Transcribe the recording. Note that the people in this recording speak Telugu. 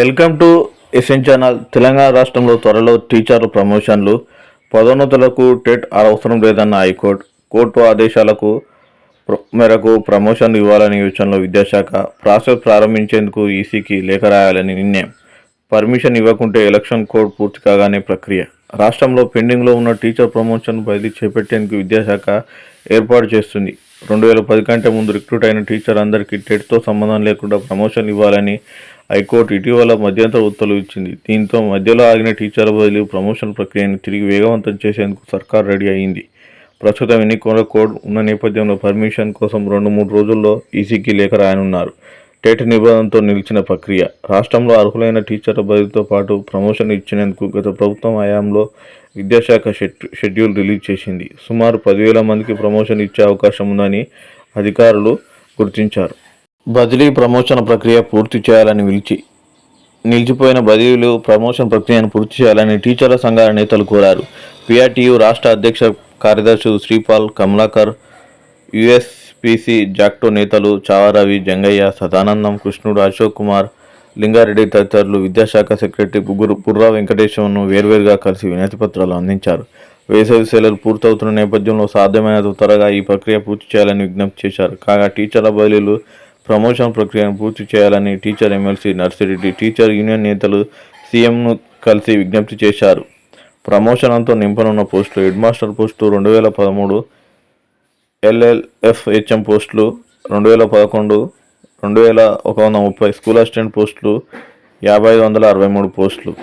Welcome to SN channel. Telangana రాష్ట్రంలో త్వరలో టీచర్ల ప్రమోషన్లు. పదోన్నతులకు టెట్ అవసరం లేదన్న హైకోర్టు. కోర్టు ఆదేశాలకు మేరకు ప్రమోషన్లు ఇవ్వాలని యోచనలో విద్యాశాఖ. ప్రాసెస్ ప్రారంభించేందుకు ఈసీకి లేఖ రాయాలని నిర్ణయం. పర్మిషన్ ఇవ్వకుంటే ఎలక్షన్ కోడ్ పూర్తి కాగానే ప్రక్రియ. రాష్ట్రంలో పెండింగ్లో ఉన్న టీచర్ ప్రమోషన్ బదిలీ చేపట్టేందుకు విద్యాశాఖ ఏర్పాటు చేస్తుంది. 2010 కంటే ముందు రిక్రూట్ అయిన టీచర్ అందరికీ టెట్తో సంబంధం లేకుండా ప్రమోషన్లు ఇవ్వాలని హైకోర్టు ఇటీవల మధ్యంతర ఉత్తర్వులు ఇచ్చింది. దీంతో మధ్యలో ఆగిన టీచర్ల బదిలీ ప్రమోషన్ ప్రక్రియను తిరిగి వేగవంతం చేసేందుకు సర్కార్ రెడీ అయింది. ప్రస్తుతం ఎన్నికల కోడ్ ఉన్న నేపథ్యంలో పర్మిషన్ కోసం 2-3 రోజుల్లో ఈసీకి లేఖ రాయనున్నారు. టెట్ నిబంధనతో నిలిచిన ప్రక్రియ. రాష్ట్రంలో అర్హులైన టీచర్ల బదిలీతో పాటు ప్రమోషన్ ఇచ్చేందుకు గత ప్రభుత్వం హయాంలో విద్యాశాఖ షెడ్యూల్ రిలీజ్ చేసింది. సుమారు 10,000 మందికి ప్రమోషన్ ఇచ్చే అవకాశం ఉందని అధికారులు గుర్తించారు. బదిలీ ప్రమోషన్ ప్రక్రియ పూర్తి చేయాలని నిలిచిపోయిన బదిలీలు ప్రమోషన్ ప్రక్రియను పూర్తి చేయాలని టీచర్ల సంఘాల నేతలు కోరారు. పిఆర్టీయూ రాష్ట్ర అధ్యక్ష కార్యదర్శులు శ్రీపాల్, కమలాకర్, యూఎస్పీసీ జాక్టో నేతలు చావారవి, జంగయ్య, సదానందం, కృష్ణుడు, అశోక్ కుమార్, లింగారెడ్డి తదితరులు విద్యాశాఖ సెక్రటరీ బుర్రా వెంకటేశ్వర్ను వేర్వేరుగా కలిసి వినతిపత్రాలు అందించారు. వేసవి సెలవులు పూర్తవుతున్న నేపథ్యంలో సాధ్యమైనంత త్వరగా ఈ ప్రక్రియ పూర్తి చేయాలని విజ్ఞప్తి చేశారు. కాగా టీచర్ల బదిలీలు ప్రమోషన్ ప్రక్రియను పూర్తి చేయాలని teacher MLC Narsireddy, teacher union నేతలు సీఎంను కలిసి విజ్ఞప్తి చేశారు. ప్రమోషన్తో నింపనున్న పోస్టులు: head master post 2013, LLF HM పోస్టులు 2011, 2130, స్కూల్ అసిస్టెంట్ పోస్టులు 5,563 పోస్టులు.